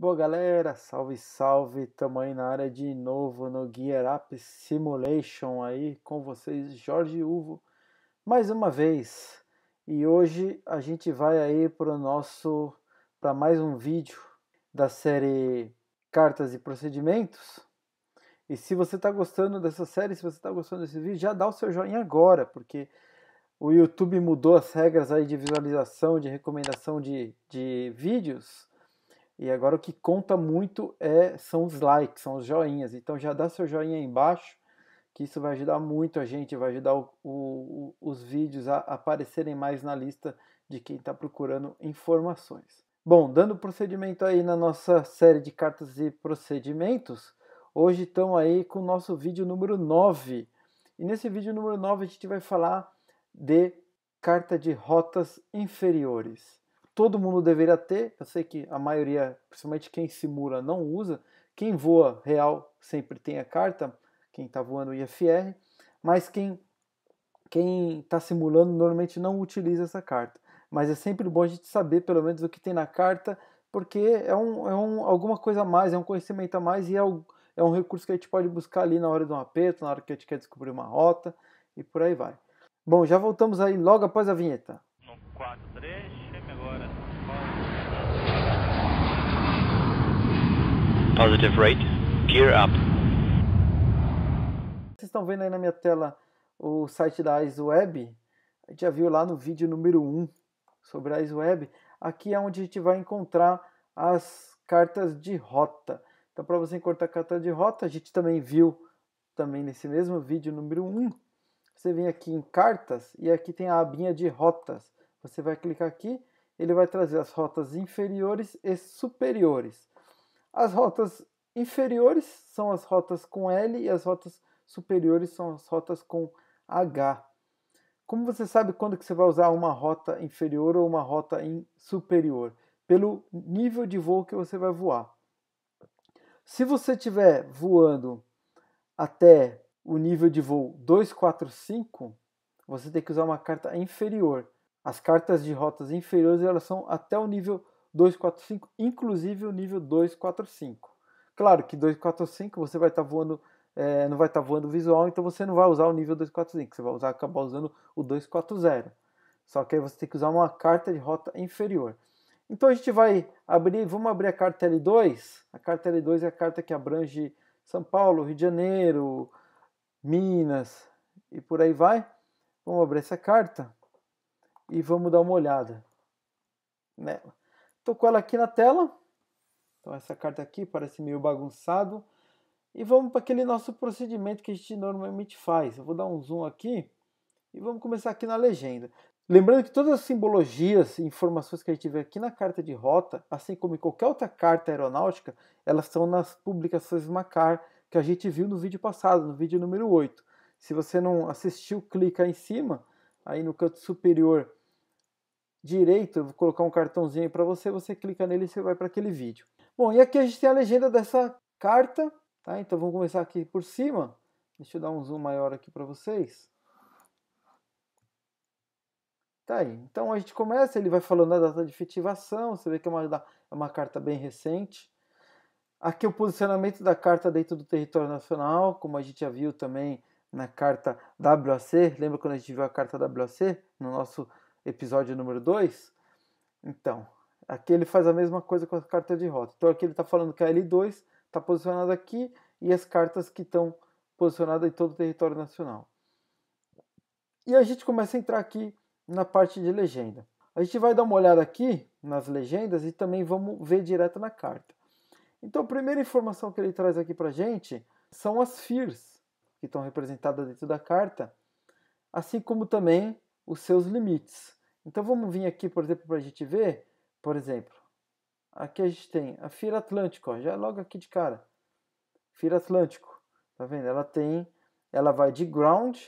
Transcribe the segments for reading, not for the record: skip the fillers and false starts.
Boa galera, salve salve, tamo aí na área de novo no Gear Up Simulation aí com vocês, Jorge Uvo, mais uma vez. E hoje a gente vai aí para mais um vídeo da série Cartas e Procedimentos. E se você está gostando dessa série, se você está gostando desse vídeo, já dá o seu joinha agora, porque o YouTube mudou as regras aí de visualização, de recomendação de vídeos. E agora o que conta muito são os likes, são os joinhas. Então já dá seu joinha aí embaixo, que isso vai ajudar muito a gente, vai ajudar os vídeos a aparecerem mais na lista de quem está procurando informações. Bom, dando procedimento aí na nossa série de cartas e procedimentos, hoje estamos aí com o nosso vídeo número 9. E nesse vídeo número 9 a gente vai falar de carta de rotas inferiores. Todo mundo deveria ter, eu sei que a maioria, principalmente quem simula, não usa. Quem voa real sempre tem a carta, quem está voando IFR, mas quem está simulando normalmente não utiliza essa carta. Mas é sempre bom a gente saber pelo menos o que tem na carta, porque alguma coisa a mais, é um conhecimento a mais e é um recurso que a gente pode buscar ali na hora de um aperto, na hora que a gente quer descobrir uma rota e por aí vai. Bom, já voltamos aí logo após a vinheta. No 4-3, chame agora. Positive rate, gear up. Vocês estão vendo aí na minha tela o site da IceWeb. A gente já viu lá no vídeo número 1 sobre a IceWeb. Aqui é onde a gente vai encontrar as cartas de rota. Então, para você encontrar a carta de rota, a gente também viu também nesse mesmo vídeo número 1. Você vem aqui em cartas e aqui tem a abinha de rotas. Você vai clicar aqui, ele vai trazer as rotas inferiores e superiores. As rotas inferiores são as rotas com L e as rotas superiores são as rotas com H. Como você sabe quando que você vai usar uma rota inferior ou uma rota superior? Pelo nível de voo que você vai voar. Se você estiver voando até o nível de voo 245, você tem que usar uma carta inferior. As cartas de rotas inferiores elas são até o nível 245, inclusive o nível 245. Claro que 245 você vai estar voando, não vai estar voando visual, então você não vai usar o nível 245, você vai acabar usando o 240. Só que aí você tem que usar uma carta de rota inferior. Então a gente vai abrir, vamos abrir a carta L2. A carta L2 é a carta que abrange São Paulo, Rio de Janeiro, Minas e por aí vai. Vamos abrir essa carta e vamos dar uma olhada nela. Estou com ela aqui na tela. Então essa carta aqui parece meio bagunçado. E vamos para aquele nosso procedimento que a gente normalmente faz. Eu vou dar um zoom aqui e vamos começar aqui na legenda. Lembrando que todas as simbologias e informações que a gente vê aqui na carta de rota, assim como em qualquer outra carta aeronáutica, elas estão nas publicações Macar que a gente viu no vídeo passado, no vídeo número 8. Se você não assistiu, clica aí em cima, aí no canto superior direito, eu vou colocar um cartãozinho para você, você clica nele e você vai para aquele vídeo. Bom, e aqui a gente tem a legenda dessa carta, tá? Então vamos começar aqui por cima. Deixa eu dar um zoom maior aqui para vocês. Tá aí. Então a gente começa, ele vai falando da data de efetivação, você vê que é uma carta bem recente. Aqui o posicionamento da carta dentro do território nacional, como a gente já viu também na carta WAC. Lembra quando a gente viu a carta WAC no nosso episódio número 2? Então, aqui ele faz a mesma coisa com a carta de rota. Então aqui ele está falando que a L2 está posicionada aqui e as cartas que estão posicionadas em todo o território nacional. E a gente começa a entrar aqui na parte de legenda. A gente vai dar uma olhada aqui nas legendas e também vamos ver direto na carta. Então a primeira informação que ele traz aqui para a gente são as FIRs, que estão representadas dentro da carta, assim como também os seus limites. Então vamos vir aqui, por exemplo, para a gente ver, por exemplo, aqui a gente tem a FIR Atlântico, ó, já é logo aqui de cara. FIR Atlântico, tá vendo? Ela vai de ground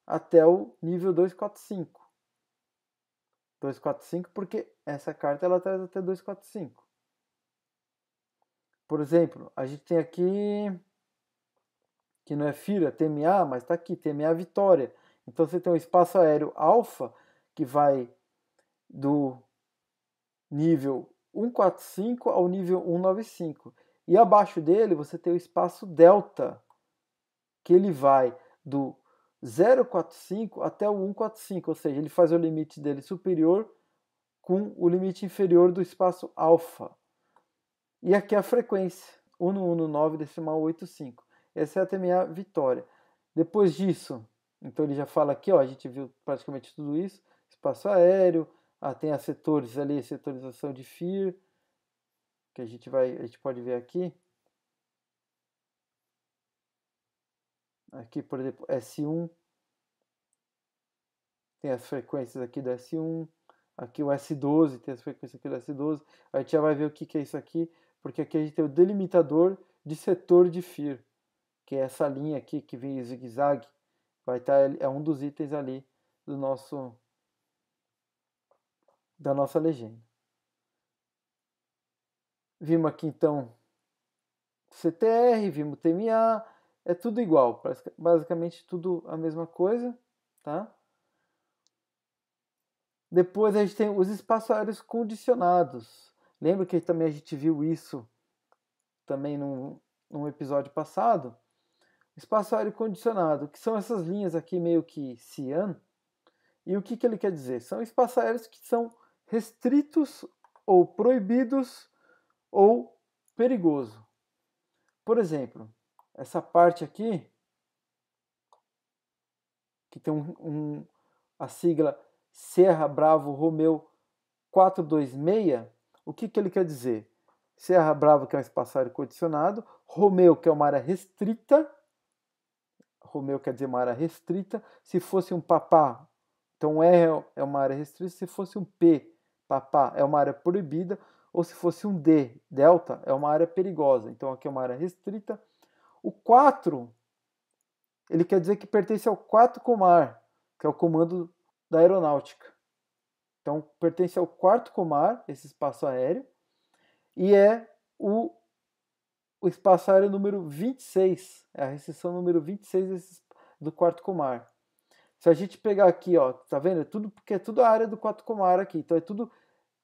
até o nível 245. 245 porque essa carta ela traz até 245. Por exemplo, a gente tem aqui, que não é FIR, é TMA, mas está aqui, TMA Vitória. Então você tem um espaço aéreo alfa que vai do nível 145 ao nível 195. E abaixo dele você tem o espaço delta, que ele vai do 045 até o 145, ou seja, ele faz o limite dele superior com o limite inferior do espaço alfa. E aqui a frequência, 1119,85. Essa é a TMA Vitória. Depois disso, então ele já fala aqui, ó, a gente viu praticamente tudo isso, espaço aéreo, tem as setores ali, setorização de FIR, que a gente pode ver aqui. Aqui, por exemplo, S1, tem as frequências aqui do S1, aqui o S12, tem as frequências aqui do S12, a gente já vai ver o que é isso aqui, porque aqui a gente tem o delimitador de setor de FIR, que é essa linha aqui que vem em zigue-zague, vai estar, é um dos itens ali da nossa legenda. Vimos aqui então CTR, vimos TMA, é tudo igual, basicamente tudo a mesma coisa, tá? Depois a gente tem os espaços aéreos condicionados. Lembra que também a gente viu isso também num episódio passado? Espaço aéreo condicionado, que são essas linhas aqui meio que cian. E o que ele quer dizer? São espaços aéreos que são restritos ou proibidos ou perigoso. Por exemplo, essa parte aqui, que tem a sigla Sierra Bravo Romeo 426, o que ele quer dizer? Sierra Bravo, que é um espaço aéreo condicionado, Romeo, que é uma área restrita, Romeo quer dizer uma área restrita, se fosse um papá, então R é uma área restrita, se fosse um P, papá, é uma área proibida, ou se fosse um D, delta, é uma área perigosa, então aqui é uma área restrita. O 4, ele quer dizer que pertence ao 4 Comar, que é o comando da aeronáutica. Então, pertence ao 4 Comar, esse espaço aéreo, e é o espaço aéreo número 26, é a restrição número 26 do 4 Comar. Se a gente pegar aqui, ó, tá vendo? Porque é tudo a área do 4 Comar aqui, então é tudo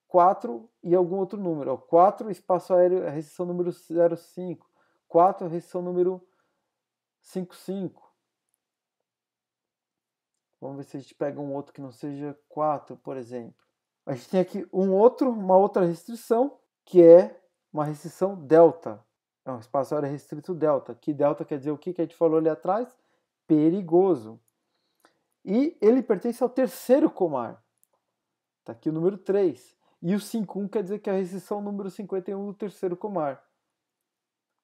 4 e algum outro número. Ó. 4, espaço aéreo, a restrição número 05. 4, a restrição número 55. Vamos ver se a gente pega um outro que não seja 4, por exemplo. A gente tem aqui uma outra restrição, que é uma restrição delta. É um espaço aéreo restrito delta. Que delta quer dizer o que a gente falou ali atrás? Perigoso. E ele pertence ao terceiro Comar. Está aqui o número 3. E o 51 quer dizer que é a restrição número 51 do terceiro Comar.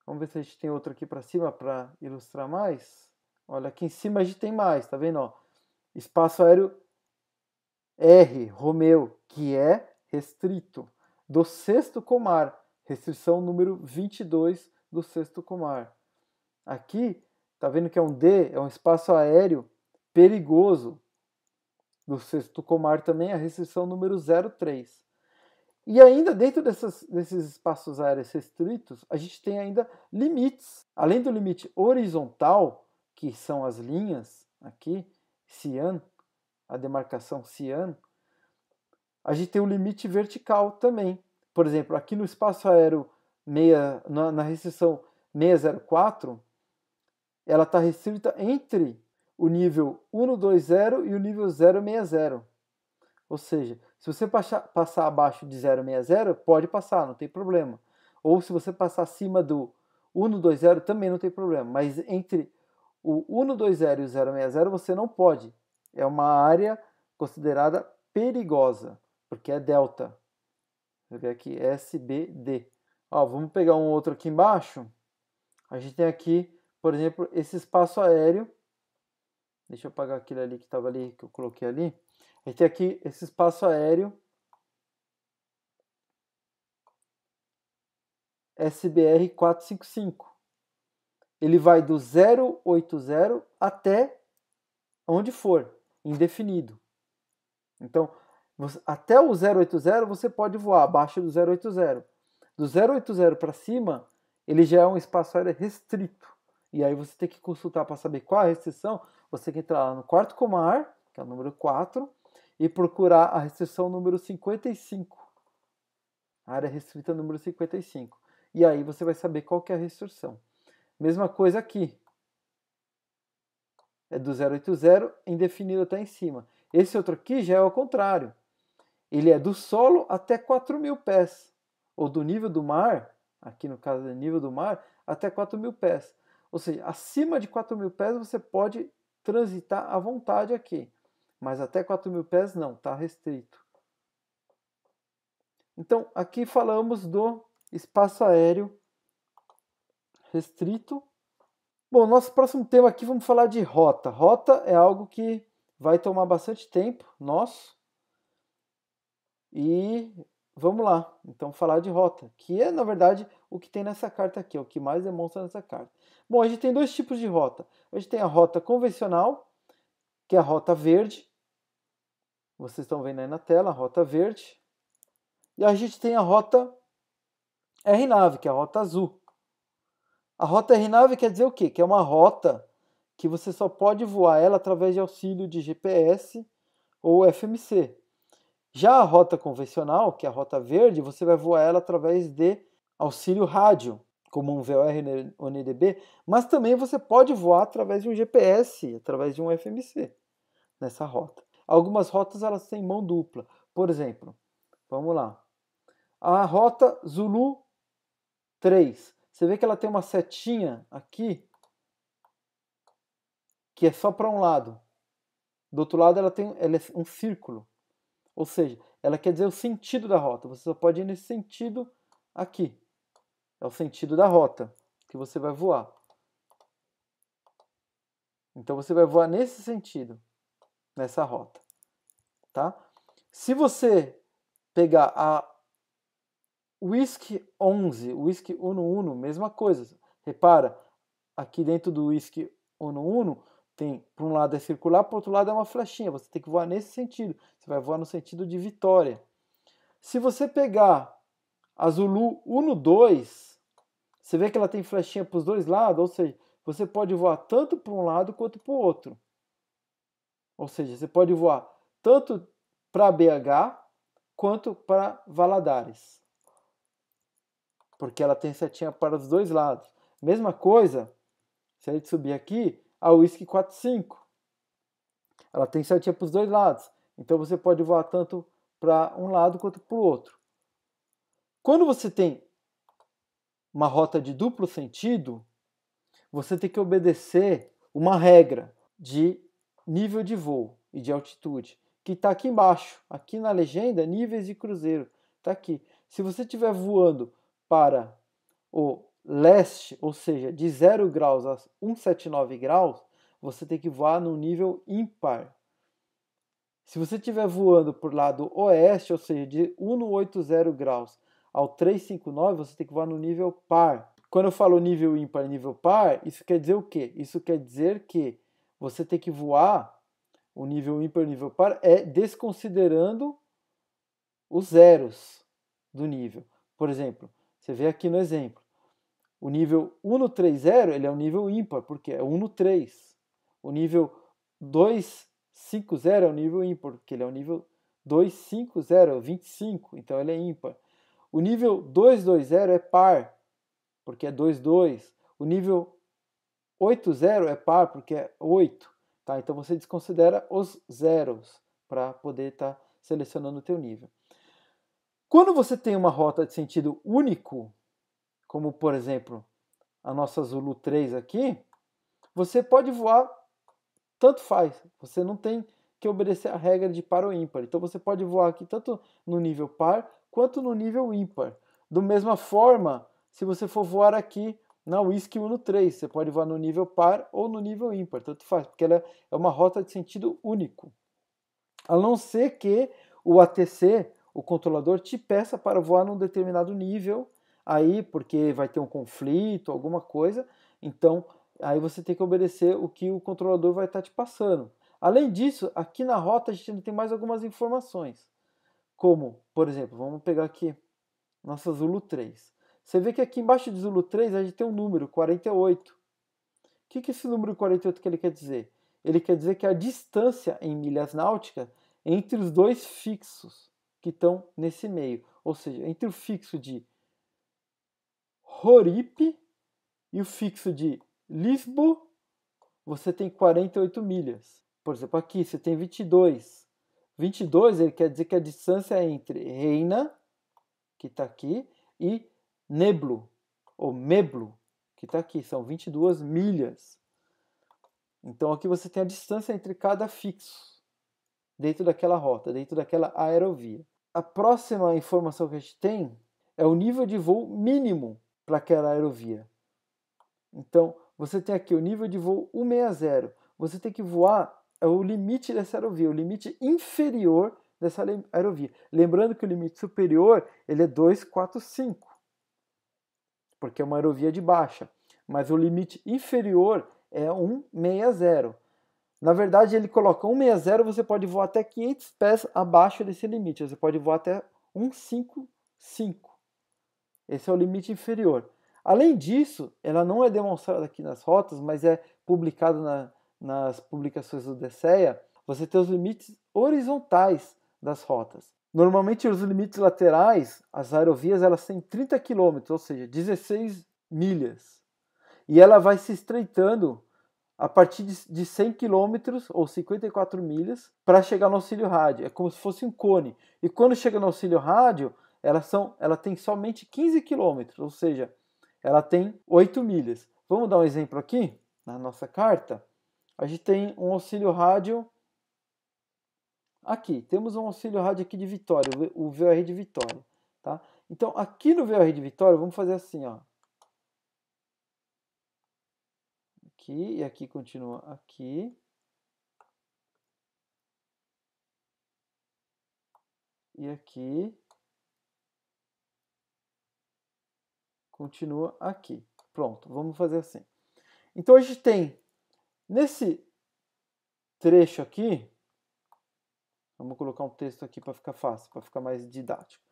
Vamos ver se a gente tem outro aqui para cima para ilustrar mais. Olha, aqui em cima a gente tem mais, tá vendo? Ó? Espaço aéreo R, Romeo, que é restrito. Do sexto Comar, restrição número 22 do sexto Comar. Aqui, tá vendo que é um D, é um espaço aéreo perigoso. Do sexto Comar também, a restrição número 03. E ainda dentro desses espaços aéreos restritos, a gente tem ainda limites. Além do limite horizontal, que são as linhas aqui, cian, a demarcação cian, a gente tem o limite vertical também. Por exemplo, aqui no espaço aéreo na restrição 604, ela está restrita entre o nível 120 e o nível 060. Ou seja, se você passar abaixo de 060, pode passar, não tem problema. Ou se você passar acima do 120, também não tem problema. Mas entre o 120 e o 060 você não pode. É uma área considerada perigosa, porque é delta. Vou ver aqui, SBD. Ó, vamos pegar um outro aqui embaixo. A gente tem aqui, por exemplo, esse espaço aéreo. Deixa eu apagar aquele ali que estava ali, que eu coloquei ali. A gente tem aqui esse espaço aéreo SBR 455. Ele vai do 080 até onde for, indefinido. Então, até o 080 você pode voar abaixo do 080. Do 080 para cima, ele já é um espaço aéreo restrito. E aí você tem que consultar para saber qual a restrição. Você tem que entrar lá no quarto Comar, que é o número 4, e procurar a restrição número 55. área restrita número 55. E aí você vai saber qual que é a restrição. Mesma coisa aqui. É do 080 indefinido até em cima. Esse outro aqui já é ao contrário. Ele é do solo até 4.000 pés. Ou do nível do mar, aqui no caso do nível do mar, até 4.000 pés. Ou seja, acima de 4.000 pés você pode transitar à vontade aqui. Mas até 4.000 pés não, está restrito. Então, aqui falamos do espaço aéreo restrito. Bom, nosso próximo tema aqui, vamos falar de rota. Rota é algo que vai tomar bastante tempo nosso. E vamos lá, então falar de rota, que é na verdade o que tem nessa carta aqui, é o que mais demonstra nessa carta. Bom, a gente tem dois tipos de rota. A gente tem a rota convencional, que é a rota verde. Vocês estão vendo aí na tela, a rota verde. E a gente tem a rota RNAV, que é a rota azul. A rota RNAV quer dizer o quê? Que é uma rota que você só pode voar ela através de auxílio de GPS ou FMC. Já a rota convencional, que é a rota verde, você vai voar ela através de auxílio rádio, como um VOR ou NDB, mas também você pode voar através de um GPS, através de um FMC nessa rota. Algumas rotas elas têm mão dupla. Por exemplo, vamos lá. A rota Zulu 3. Você vê que ela tem uma setinha aqui que é só para um lado. Do outro lado ela é um círculo. Ou seja, ela quer dizer o sentido da rota. Você só pode ir nesse sentido aqui. É o sentido da rota que você vai voar. Então você vai voar nesse sentido, nessa rota. Tá? Se você pegar a Whisky 11, Whisky 11, mesma coisa. Repara, aqui dentro do Whisky 11, tem, por um lado é circular, por outro lado é uma flechinha. Você tem que voar nesse sentido. Você vai voar no sentido de vitória. Se você pegar a Zulu 12, você vê que ela tem flechinha para os dois lados, ou seja, você pode voar tanto para um lado quanto para o outro. Ou seja, você pode voar tanto para BH quanto para Valadares. Porque ela tem setinha para os dois lados. Mesma coisa, se a gente subir aqui, a Whisky 45. Ela tem setinha para os dois lados. Então você pode voar tanto para um lado quanto para o outro. Quando você tem uma rota de duplo sentido, você tem que obedecer uma regra de nível de voo e de altitude, que está aqui embaixo. Aqui na legenda, níveis de cruzeiro. Está aqui. Se você estiver voando para o leste, ou seja, de 0 graus a 179 graus, você tem que voar no nível ímpar. Se você estiver voando por lado oeste, ou seja, de 180 graus ao 359, você tem que voar no nível par. Quando eu falo nível ímpar e nível par, isso quer dizer o quê? Isso quer dizer que você tem que voar o nível ímpar e nível par desconsiderando os zeros do nível. Por exemplo, você vê aqui no exemplo, o nível 130 ele é um nível ímpar, porque é 1 no 3. O nível 250 é o nível ímpar, porque ele é o nível 250, é 25, então ele é ímpar. O nível 220 é par, porque é 22. O nível 80 é par, porque é 8. Tá? Então você desconsidera os zeros para poder estar selecionando o teu nível. Quando você tem uma rota de sentido único, como por exemplo a nossa Zulu 3 aqui, você pode voar, tanto faz. Você não tem que obedecer a regra de par ou ímpar. Então você pode voar aqui tanto no nível par quanto no nível ímpar. Da mesma forma, se você for voar aqui na Whisky 13, você pode voar no nível par ou no nível ímpar, tanto faz, porque ela é uma rota de sentido único. A não ser que o ATC, o controlador, te peça para voar num determinado nível, aí porque vai ter um conflito, alguma coisa, então aí você tem que obedecer o que o controlador vai estar te passando. Além disso, aqui na rota a gente ainda tem mais algumas informações, como, por exemplo, vamos pegar aqui nossa Zulu 3. Você vê que aqui embaixo de Zulu 3 a gente tem um número, 48. O que esse número 48 que ele quer dizer? Ele quer dizer que a distância em milhas náuticas entre os dois fixos. que estão nesse meio. Ou seja, entre o fixo de Roripe e o fixo de Lisbo, você tem 48 milhas. Por exemplo, aqui você tem 22. 22 ele quer dizer que a distância entre Reina, que está aqui, e Neblo, ou Meblo, que está aqui. São 22 milhas. Então aqui você tem a distância entre cada fixo dentro daquela rota, dentro daquela aerovia. A próxima informação que a gente tem é o nível de voo mínimo para aquela aerovia. Então, você tem aqui o nível de voo 160. Você tem que voar o limite dessa aerovia, o limite inferior dessa aerovia. Lembrando que o limite superior ele é 245, porque é uma aerovia de baixa. Mas o limite inferior é 160. Na verdade, ele coloca 160, você pode voar até 500 pés abaixo desse limite. Você pode voar até 155. Esse é o limite inferior. Além disso, ela não é demonstrada aqui nas rotas, mas é publicado nas publicações do DSEA, você tem os limites horizontais das rotas. Normalmente, os limites laterais, as aerovias, elas têm 30 km, ou seja, 16 milhas. E ela vai se estreitando a partir de 100 km ou 54 milhas para chegar no auxílio rádio. É como se fosse um cone. E quando chega no auxílio rádio, ela tem somente 15 km, ou seja, ela tem 8 milhas. Vamos dar um exemplo aqui? Na nossa carta, a gente tem um auxílio rádio aqui. Temos um auxílio rádio aqui de Vitória, o VOR de Vitória. Tá? Então, aqui no VOR de Vitória, vamos fazer assim, ó. Aqui, e aqui continua aqui. E aqui continua aqui. Pronto, vamos fazer assim. Então a gente tem nesse trecho aqui, vamos colocar um texto aqui para ficar fácil, para ficar mais didático.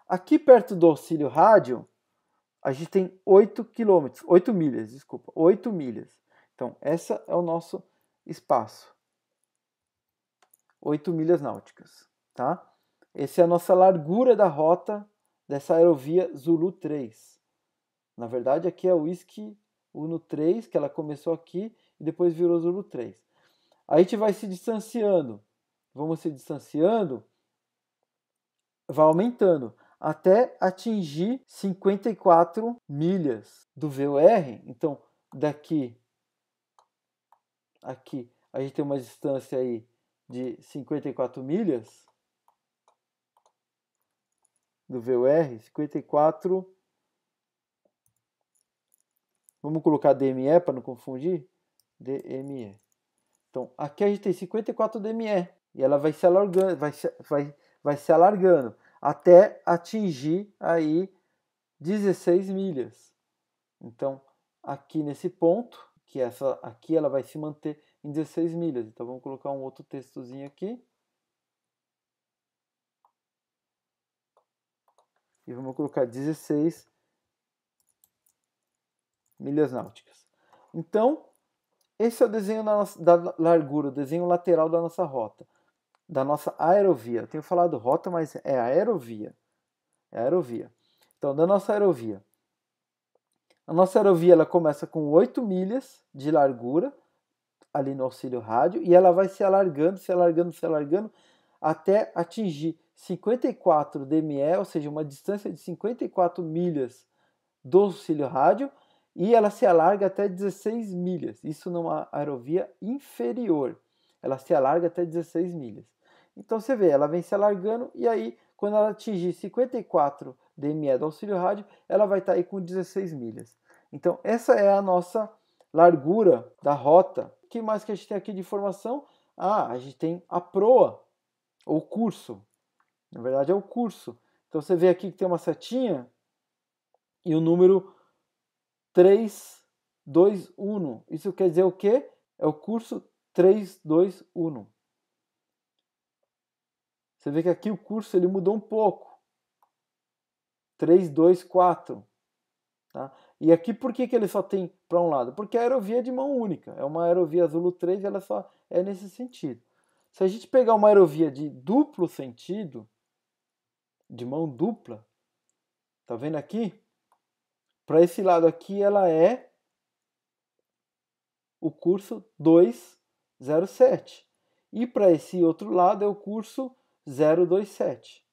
Aqui perto do auxílio rádio, a gente tem 8 milhas. Então, essa é o nosso espaço. 8 milhas náuticas, tá? Essa é a nossa largura da rota dessa aerovia Zulu 3. Na verdade, aqui é o Whisky Uno 3, que ela começou aqui e depois virou Zulu 3. Aí a gente vai se distanciando. Vamos se distanciando, vai aumentando, até atingir 54 milhas do VOR. Então, daqui aqui, a gente tem uma distância aí de 54 milhas do VOR, 54. Vamos colocar DME para não confundir? DME. Então, aqui a gente tem 54 DME e ela vai se alargando, vai se alargando até atingir aí 16 milhas. Então, aqui nesse ponto, que essa aqui ela vai se manter em 16 milhas. Então, vamos colocar um outro textozinho aqui. E vamos colocar 16 milhas náuticas. Então, esse é o desenho da largura, o desenho lateral da nossa rota, da nossa aerovia. Eu tenho falado rota, mas é aerovia. É aerovia. Então, da nossa aerovia. A nossa aerovia ela começa com 8 milhas de largura, ali no auxílio rádio, e ela vai se alargando, até atingir 54 DME, ou seja, uma distância de 54 milhas do auxílio rádio, e ela se alarga até 16 milhas. Isso numa aerovia inferior. Ela se alarga até 16 milhas. Então você vê, ela vem se alargando e aí quando ela atingir 54 DME do auxílio rádio, ela vai estar aí com 16 milhas. Então essa é a nossa largura da rota. O que mais que a gente tem aqui de informação? A gente tem a proa, ou curso. Na verdade é o curso. Então você vê aqui que tem uma setinha e o número 321. Isso quer dizer o quê? É o curso 321. Você vê que aqui o curso ele mudou um pouco. 324. Tá? E aqui por que ele só tem para um lado? Porque a aerovia é de mão única. É uma aerovia Zulu 3 e ela só é nesse sentido. Se a gente pegar uma aerovia de duplo sentido, de mão dupla. Tá vendo aqui? Para esse lado aqui, ela é o curso 207. E para esse outro lado é o curso 027.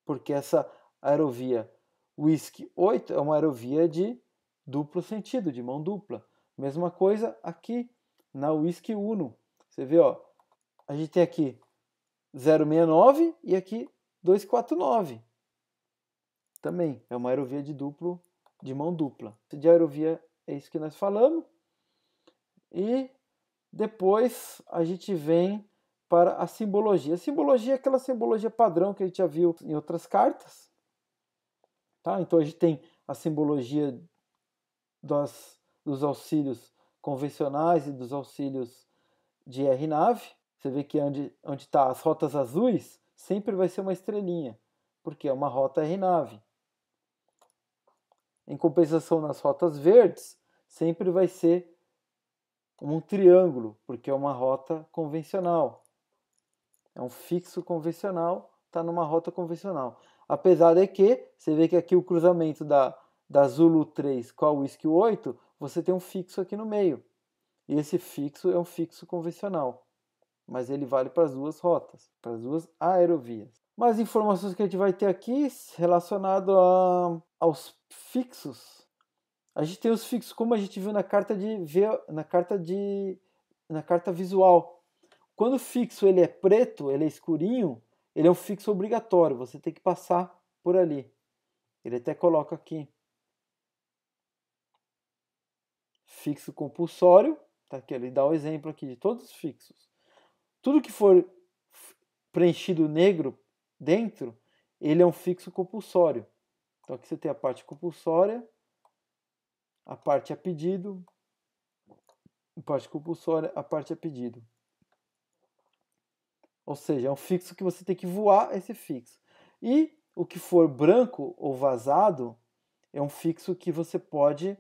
Porque essa aerovia Whisky 8 é uma aerovia de duplo sentido, de mão dupla. Mesma coisa aqui na Whisky Uno. Você vê, ó, a gente tem aqui 069 e aqui 249. Também é uma aerovia de mão dupla. De aerovia é isso que nós falamos. E depois a gente vem para a simbologia. A simbologia é aquela simbologia padrão que a gente já viu em outras cartas. Tá? Então a gente tem a simbologia dos auxílios convencionais e dos auxílios de aeronave. Você vê que onde está as rotas azuis, sempre vai ser uma estrelinha, porque é uma rota aeronave. Em compensação, nas rotas verdes, sempre vai ser um triângulo, porque é uma rota convencional. É um fixo convencional, está numa rota convencional. Apesar de que, você vê que aqui o cruzamento da Zulu 3 com a Whisky 8, você tem um fixo aqui no meio. E esse fixo é um fixo convencional. Mas ele vale para as duas rotas, para as duas aerovias. Mais informações que a gente vai ter aqui relacionado aos fixos. A gente tem os fixos como a gente viu na carta visual. Quando o fixo ele é preto, ele é escurinho, ele é um fixo obrigatório, você tem que passar por ali. Ele até coloca aqui. Fixo compulsório, tá aqui, ele dá o exemplo aqui de todos os fixos. Tudo que for preenchido negro dentro, ele é um fixo compulsório. Então aqui você tem a parte compulsória, a parte a pedido, a parte compulsória, a parte a pedido. Ou seja, é um fixo que você tem que voar esse fixo. E o que for branco ou vazado é um fixo que você pode...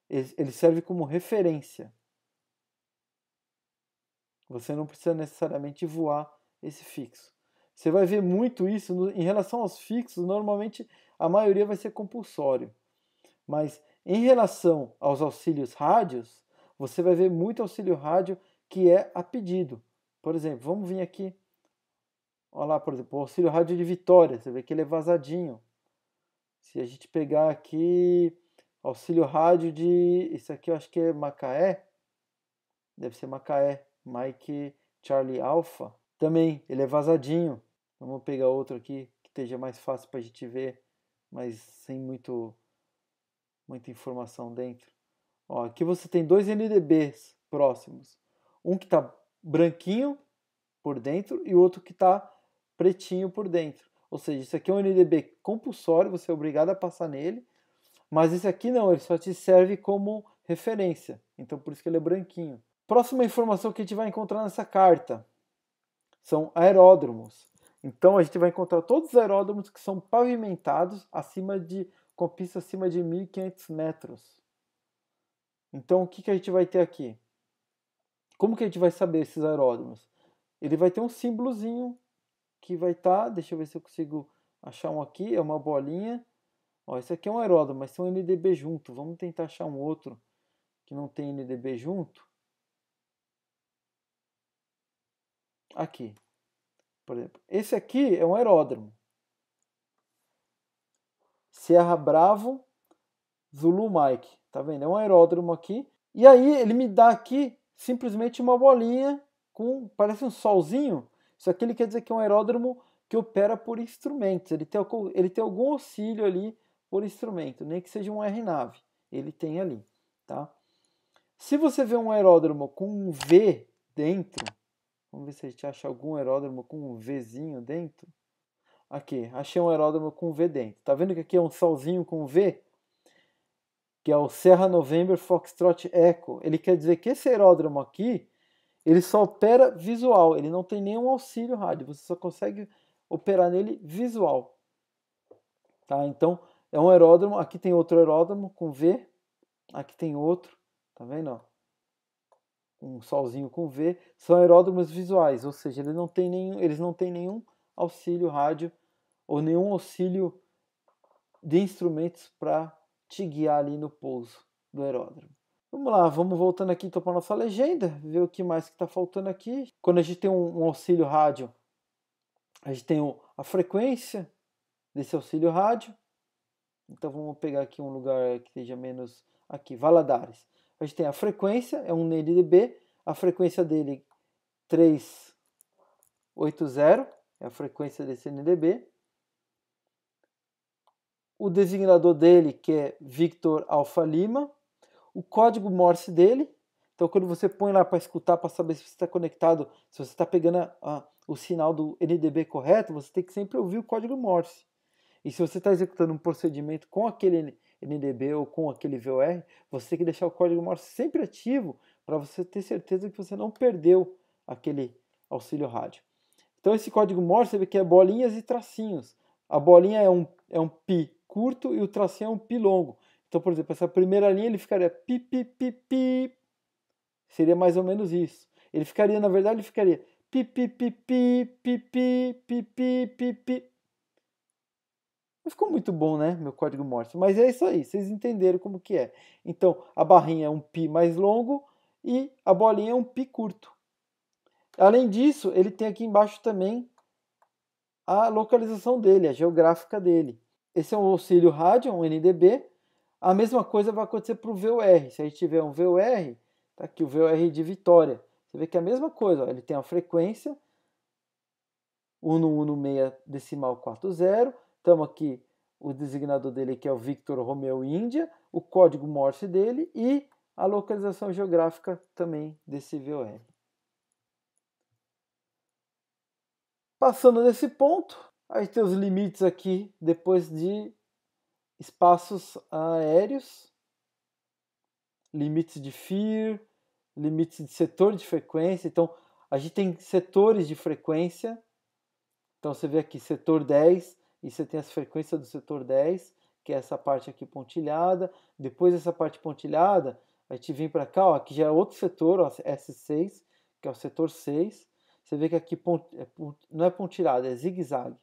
Ele serve como referência. Você não precisa necessariamente voar esse fixo. Você vai ver muito isso em relação aos fixos, normalmente a maioria vai ser compulsório. Mas em relação aos auxílios rádios, você vai ver muito auxílio rádio que é a pedido. Por exemplo, vamos vir aqui. Olha lá, por exemplo, o auxílio rádio de Vitória. Você vê que ele é vazadinho. Se a gente pegar aqui auxílio rádio de... Isso aqui eu acho que é Macaé. Deve ser Macaé. Mike Charlie Alpha. Também, ele é vazadinho. Vamos pegar outro aqui que esteja mais fácil para a gente ver, mas sem muita informação dentro. Ó, aqui você tem dois NDBs próximos. Um que está branquinho por dentro e outro que está pretinho por dentro. Ou seja, isso aqui é um NDB compulsório, você é obrigado a passar nele. Mas esse aqui não, ele só te serve como referência. Então por isso que ele é branquinho. Próxima informação que a gente vai encontrar nessa carta são aeródromos. Então a gente vai encontrar todos os aeródromos que são pavimentados com pista acima de 1.500 metros. Então o que a gente vai ter aqui? Como que a gente vai saber esses aeródromos? Ele vai ter um símbolozinho que vai estar, deixa eu ver se eu consigo achar um aqui, é uma bolinha. Ó, esse aqui é um aeródromo, mas tem um NDB junto. Vamos tentar achar um outro que não tem NDB junto. Aqui, por exemplo. Esse aqui é um aeródromo. Sierra Bravo, Zulu Mike. Tá vendo? É um aeródromo aqui. E aí ele me dá aqui simplesmente uma bolinha parece um solzinho. Isso aqui ele quer dizer que é um aeródromo que opera por instrumentos. Ele tem algum auxílio ali por instrumento, nem que seja um aeronave. Ele tem ali, tá? Se você vê um aeródromo com um V dentro, vamos ver se a gente acha algum aeródromo com um Vzinho dentro. Aqui, achei um aeródromo com um V dentro. Tá vendo que aqui é um solzinho com um V? Que é o Serra November Foxtrot Echo. Ele quer dizer que esse aeródromo aqui, ele só opera visual, ele não tem nenhum auxílio rádio, você só consegue operar nele visual. Tá? Então, é um aeródromo, aqui tem outro aeródromo com V, aqui tem outro, tá vendo? Ó? Um solzinho com V, são aeródromos visuais, ou seja, eles não têm nenhum auxílio rádio ou nenhum auxílio de instrumentos para te guiar ali no pouso do aeródromo. Vamos lá, vamos voltando aqui então para a nossa legenda, ver o que mais que está faltando aqui. Quando a gente tem um auxílio rádio, a gente tem a frequência desse auxílio rádio. Então vamos pegar aqui um lugar que esteja menos aqui, Valadares. A gente tem a frequência, é um NDB, a frequência dele 380, é a frequência desse NDB. O designador dele, que é Victor Alpha Lima. O código Morse dele. Então, quando você põe lá para escutar, para saber se você está conectado, se você está pegando o sinal do NDB correto, você tem que sempre ouvir o código Morse. E se você está executando um procedimento com aquele NDB ou com aquele VOR, você tem que deixar o código Morse sempre ativo para você ter certeza que você não perdeu aquele auxílio rádio. Então, esse código Morse, você vê que é bolinhas e tracinhos. A bolinha é um pi curto e o tracinho é um pi longo. Então, por exemplo, essa primeira linha ele ficaria pi, pi, pi, pi. Seria mais ou menos isso. Ele ficaria, na verdade, ele ficaria pi, pi, pi, pi, pi, pi, pi, pi, pi, pi. Não ficou muito bom, né, meu código Morse? Mas é isso aí, vocês entenderam como que é. Então, a barrinha é um pi mais longo e a bolinha é um pi curto. Além disso, ele tem aqui embaixo também a localização dele, a geográfica dele. Esse é um auxílio rádio, um NDB. A mesma coisa vai acontecer para o VOR. Se a gente tiver um VOR, tá aqui o VOR de Vitória. Você vê que é a mesma coisa, ó, ele tem a frequência 111640. Estamos aqui, o designador dele que é o Victor Romeo Índia, o código Morse dele e a localização geográfica também desse VOR. Passando desse ponto, a gente tem os limites aqui depois de espaços aéreos, limites de FIR, limites de setor de frequência. Então, a gente tem setores de frequência. Então, você vê aqui setor 10 e você tem as frequências do setor 10, que é essa parte aqui pontilhada. Depois dessa parte pontilhada, a gente vem para cá, ó, aqui já é outro setor, ó, S6, que é o setor 6. Você vê que aqui não é pontilhado, é zigue-zague.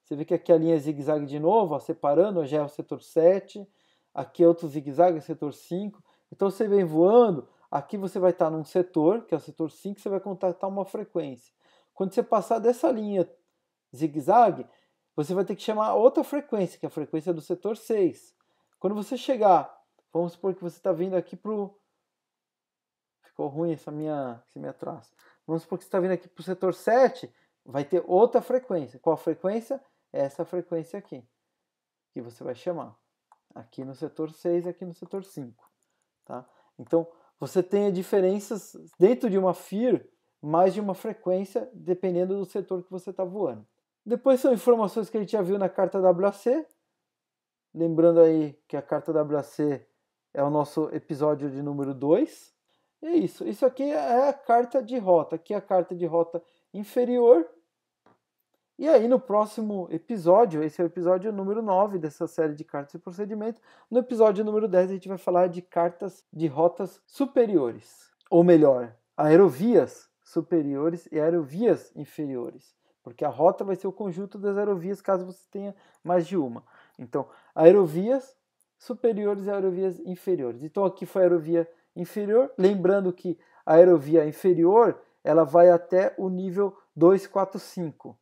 Você vê que aqui a linha é zigue-zague de novo, ó, separando, ó, já é o setor 7. Aqui é outro zigue-zague, é o setor 5. Então você vem voando, aqui você vai estar num setor, que é o setor 5, você vai contatar uma frequência. Quando você passar dessa linha zigue-zague, você vai ter que chamar outra frequência, que é a frequência do setor 6. Quando você chegar, vamos supor que você está vindo aqui para o... Ficou ruim esse minha traço. Vamos supor que você está vindo aqui para o setor 7, vai ter outra frequência. Qual frequência? Essa frequência aqui, que você vai chamar. Aqui no setor 6, aqui no setor 5. Tá? Então, você tem diferenças dentro de uma FIR, mais de uma frequência, dependendo do setor que você está voando. Depois são informações que a gente já viu na carta WAC. Lembrando aí que a carta WAC é o nosso episódio de número 2. E é isso. Isso aqui é a carta de rota. Aqui é a carta de rota inferior. E aí no próximo episódio, esse é o episódio número 9 dessa série de cartas e procedimentos. No episódio número 10 a gente vai falar de cartas de rotas superiores. Ou melhor, aerovias superiores e aerovias inferiores. Porque a rota vai ser o conjunto das aerovias, caso você tenha mais de uma. Então, aerovias superiores e aerovias inferiores. Então aqui foi a aerovia inferior. Lembrando que a aerovia inferior, ela vai até o nível 245.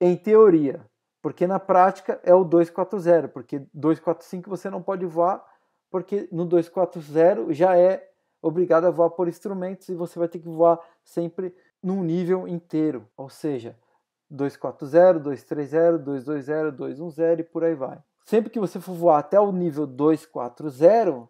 Em teoria, porque na prática é o 240, porque 245 você não pode voar, porque no 240 já é obrigado a voar por instrumentos e você vai ter que voar sempre num nível inteiro, ou seja, 240, 230, 220, 210 e por aí vai. Sempre que você for voar até o nível 240,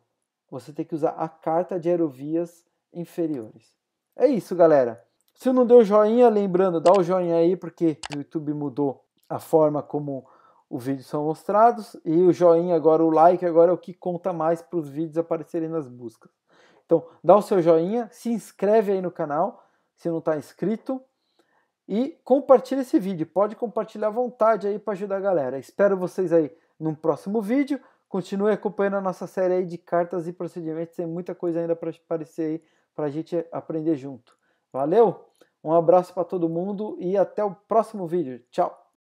você tem que usar a carta de aerovias inferiores. É isso, galera. Se não deu joinha, lembrando, dá o joinha aí, porque o YouTube mudou a forma como os vídeos são mostrados. E o joinha agora, o like agora é o que conta mais para os vídeos aparecerem nas buscas. Então, dá o seu joinha, se inscreve aí no canal, se não está inscrito. E compartilha esse vídeo. Pode compartilhar à vontade aí para ajudar a galera. Espero vocês aí num próximo vídeo. Continue acompanhando a nossa série aí de cartas e procedimentos. Tem muita coisa ainda para aparecer aí para a gente aprender junto. Valeu? Um abraço para todo mundo e até o próximo vídeo. Tchau!